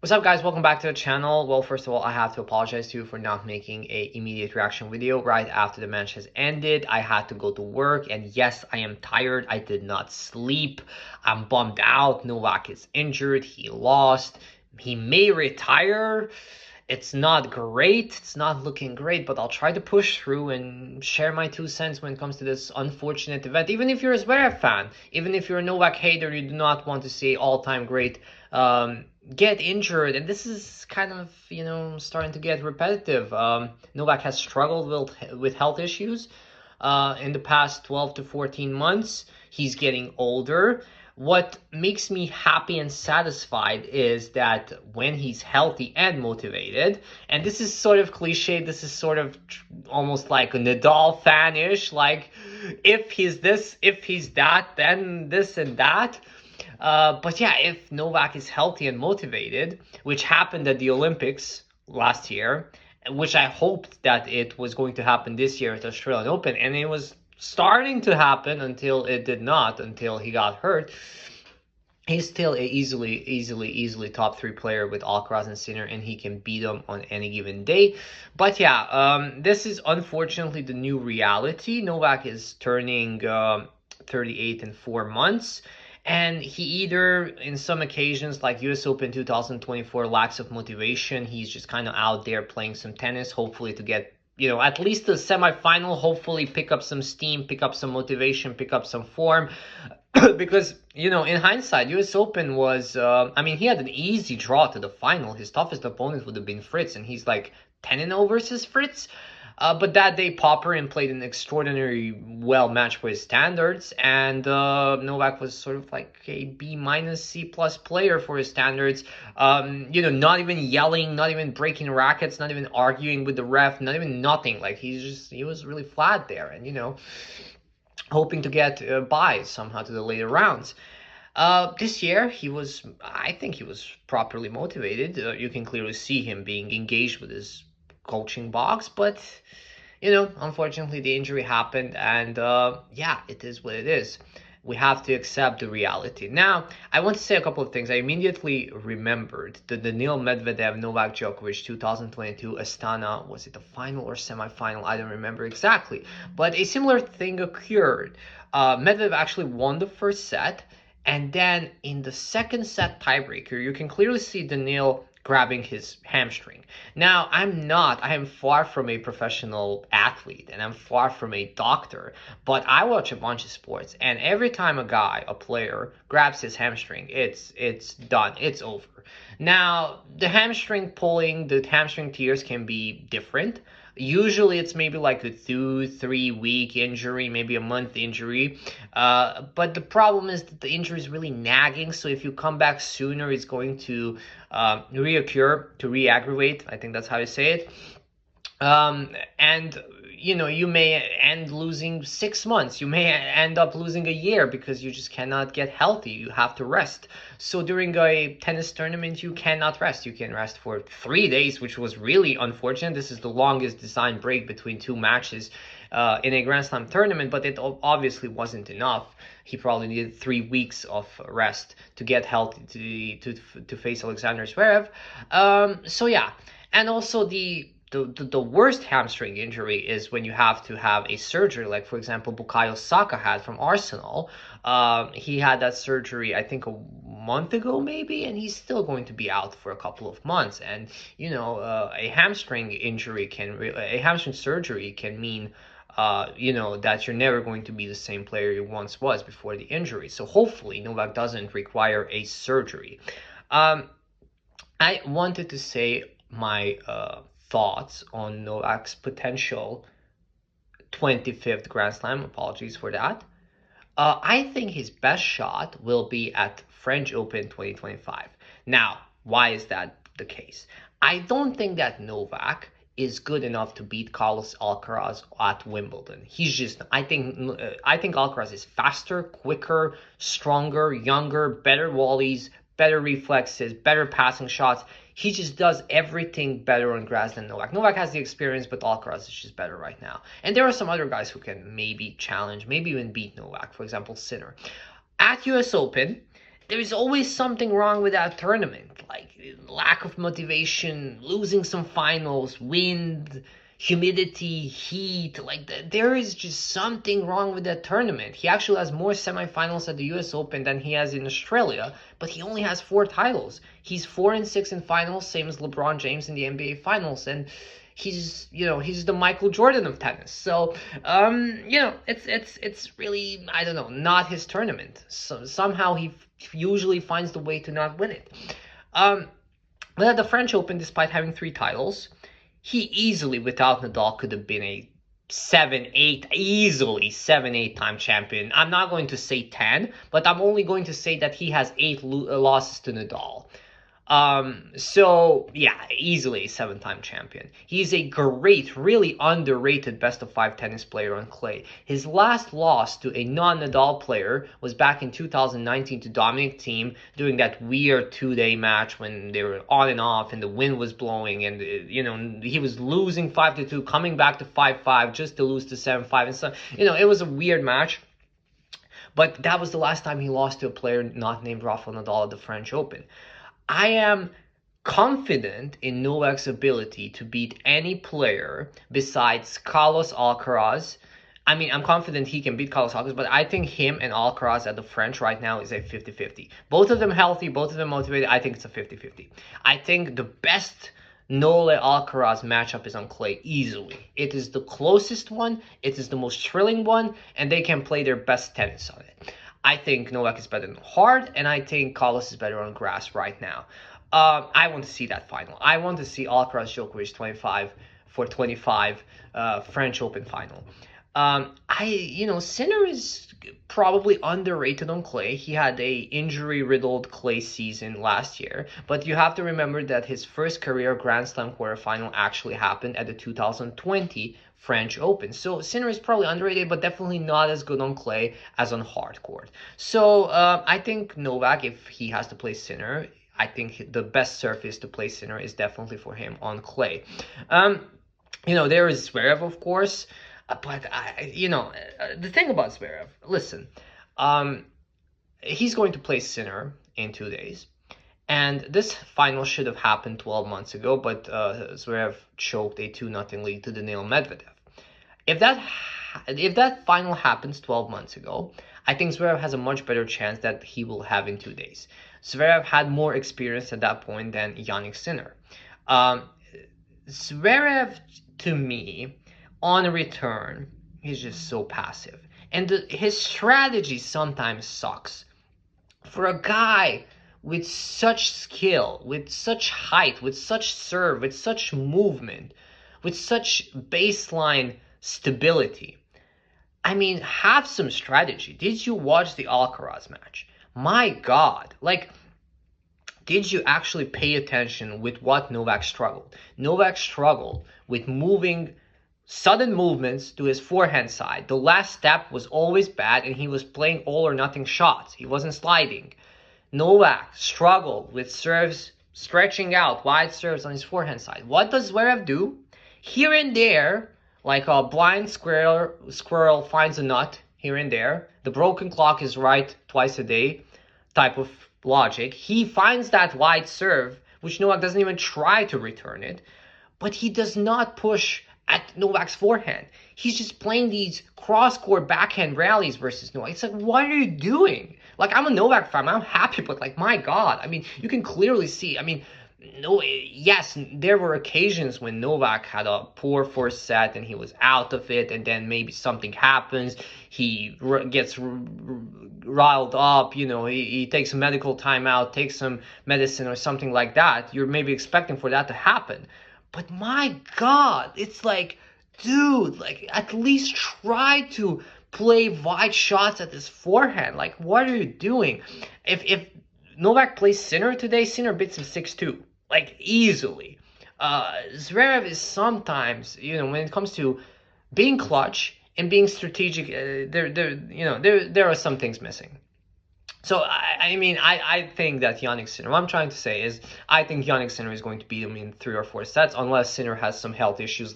What's up, guys? Welcome back to the channel. Well, first of all, I have to apologize to you for not making a immediate reaction video right after the match has ended. I had to go to work, and yes, I am tired. I did not sleep. I'm bummed out. Novak is injured. He lost. He may retire. It's not great. It's not looking great, but I'll try to push through and share my 2 cents when it comes to this unfortunate event. Even if you're a Zverev fan, even if you're a Novak hater, you do not want to see all-time great get injured, and this is kind of, starting to get repetitive. Novak has struggled with health issues in the past 12 to 14 months. He's getting older. What makes me happy and satisfied is that when he's healthy and motivated, and this is sort of cliche, this is sort of almost like a Nadal fan-ish, like if he's this, if he's that, then this and that. But yeah, if Novak is healthy and motivated, which happened at the Olympics last year, which I hoped that it was going to happen this year at the Australian Open, and it was starting to happen until it did not, until he got hurt. He's still a easily top 3 player with Alcaraz and Sinner, and he can beat them on any given day. But yeah, this is unfortunately the new reality. Novak is turning 38 in 4 months. And he either, in some occasions, like US Open 2024, lacks of motivation. He's just kind of out there playing some tennis, hopefully to get, at least the semifinal, hopefully pick up some steam, pick up some motivation, pick up some form. Because, in hindsight, US Open was, he had an easy draw to the final. His toughest opponent would have been Fritz, and he's like 10-0 versus Fritz. But that day, Popperin played an extraordinary well match for his standards, and Novak was sort of like a B minus C plus player for his standards. Not even yelling, not even breaking rackets, not even arguing with the ref, not even nothing. Like he was really flat there, and hoping to get by somehow to the later rounds. This year, I think he was properly motivated. You can clearly see him being engaged with his coaching box, but unfortunately the injury happened, and yeah, it is what it is. We have to accept the reality. Now, I want to say a couple of things. I immediately remembered the Daniil Medvedev Novak Djokovic 2022 Astana. Was it the final or semifinal? I don't remember exactly, but a similar thing occurred. Medvedev actually won the first set, and then in the second set tiebreaker, you can clearly see Daniil grabbing his hamstring. Now, I am far from a professional athlete, and I'm far from a doctor, but I watch a bunch of sports, and every time a player, grabs his hamstring, it's done, it's over. Now, the hamstring tears can be different. Usually it's maybe like a 2-3 week injury, maybe a month injury. But the problem is that the injury is really nagging. So if you come back sooner, it's going to reoccur, to re-aggravate. I think that's how you say it. And you may end losing 6 months. You may end up losing a year because you just cannot get healthy. You have to rest. So during a tennis tournament, you cannot rest. You can rest for 3 days, which was really unfortunate. This is the longest design break between 2 matches in a Grand Slam tournament, but it obviously wasn't enough. He probably needed 3 weeks of rest to get healthy to face Alexander Zverev. So yeah, and also the worst hamstring injury is when you have to have a surgery, like for example Bukayo Saka had from Arsenal. He had that surgery I think a month ago maybe, and he's still going to be out for a couple of months. And a hamstring surgery can mean that you're never going to be the same player you once was before the injury. So hopefully Novak doesn't require a surgery. I wanted to say my thoughts on Novak's potential 25th Grand Slam. Apologies for that. I think his best shot will be at French Open 2025. Now, why is that the case? I don't think that Novak is good enough to beat Carlos Alcaraz at Wimbledon. I think Alcaraz is faster, quicker, stronger, younger, better volleys, better reflexes, better passing shots. He just does everything better on grass than Novak. Novak has the experience, but Alcaraz is just better right now. And there are some other guys who can maybe challenge, maybe even beat Novak. For example, Sinner. At US Open, there's always something wrong with that tournament. Like lack of motivation, losing some finals, wind, humidity, heat. Like there is just something wrong with that tournament. He actually has more semifinals at the US Open than he has in Australia, but he only has 4 titles. He's 4-6 in finals, same as LeBron James in the NBA finals, and he's he's the Michael Jordan of tennis. So it's really, I don't know, not his tournament. So somehow he usually finds the way to not win it. But at the French Open, despite having 3 titles, he easily, without Nadal, could have been a 7-8 time champion. I'm not going to say 10, but I'm only going to say that he has 8 losses to Nadal. So yeah, easily a 7-time champion. He's a great, really underrated best of 5 tennis player on clay. His last loss to a non-Nadal player was back in 2019 to Dominic Thiem during that weird 2-day match when they were on and off and the wind was blowing and he was losing 5-2, coming back to 5-5 just to lose to 7-5 and so it was a weird match. But that was the last time he lost to a player not named Rafael Nadal at the French Open. I am confident in Novak's ability to beat any player besides Carlos Alcaraz. I mean, I'm confident he can beat Carlos Alcaraz, but I think him and Alcaraz at the French right now is a 50-50. Both of them healthy, both of them motivated. I think it's a 50-50. I think the best Nole-Alcaraz matchup is on clay easily. It is the closest one, it is the most thrilling one, and they can play their best tennis on it. I think Novak is better on hard, and I think Carlos is better on grass right now. I want to see that final. I want to see Alcaraz Djokovic 25 French Open final. Sinner is probably underrated on clay. He had a injury-riddled clay season last year, but you have to remember that his first career Grand Slam quarterfinal actually happened at the 2020 French Open. So Sinner is probably underrated, but definitely not as good on clay as on hard court. So I think Novak, if he has to play Sinner, I think the best surface to play Sinner is definitely for him on clay. There is Zverev, of course. But the thing about Zverev, listen, he's going to play Sinner in 2 days, and this final should have happened 12 months ago, but Zverev choked a 2-0 lead to Daniil Medvedev. If that final happens 12 months ago, I think Zverev has a much better chance that he will have in 2 days. Zverev had more experience at that point than Jannik Sinner. Zverev, to me, on return, he's just so passive. And his strategy sometimes sucks. For a guy with such skill, with such height, with such serve, with such movement, with such baseline stability, I mean, have some strategy. Did you watch the Alcaraz match? My God. Did you actually pay attention with what Novak struggled? Novak struggled with sudden movements to his forehand side. The last step was always bad, and he was playing all or nothing shots. He wasn't sliding. Novak struggled with serves stretching out, wide serves on his forehand side. What does Zverev do? Here and there, like a blind squirrel finds a nut here and there. The broken clock is right twice a day type of logic. He finds that wide serve, which Novak doesn't even try to return it, but he does not push at Novak's forehand. He's just playing these cross-court backhand rallies versus Novak. It's like, what are you doing? I'm a Novak fan. I'm happy, but my God. I mean, you can clearly see. I mean, yes, there were occasions when Novak had a poor first set and he was out of it, and then maybe something happens. He gets riled up, he takes a medical timeout, takes some medicine or something like that. You're maybe expecting for that to happen. But my God, it's like, dude, at least try to play wide shots at his forehand. What are you doing? If Novak plays Sinner today, Sinner beats him 6-2, easily. Zverev is sometimes, when it comes to being clutch and being strategic, there are some things missing. So, I think that Jannik Sinner, what I'm trying to say is, I think Jannik Sinner is going to beat him in 3 or 4 sets, unless Sinner has some health issues,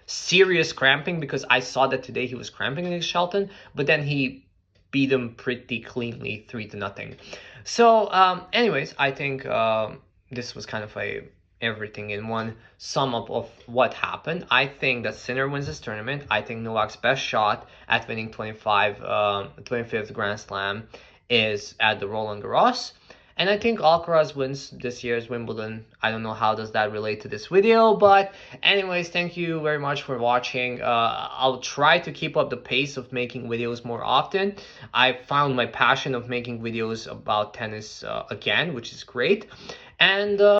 serious cramping, because I saw that today he was cramping against Shelton, but then he beat him pretty cleanly, 3-0. So, anyways, I think this was kind of a everything in one sum up of what happened. I think that Sinner wins this tournament. I think Novak's best shot at winning 25th Grand Slam is at the Roland Garros. And I think Alcaraz wins this year's Wimbledon. I don't know how does that relate to this video, but anyways, thank you very much for watching. I'll try to keep up the pace of making videos more often. I found my passion of making videos about tennis again, which is great. And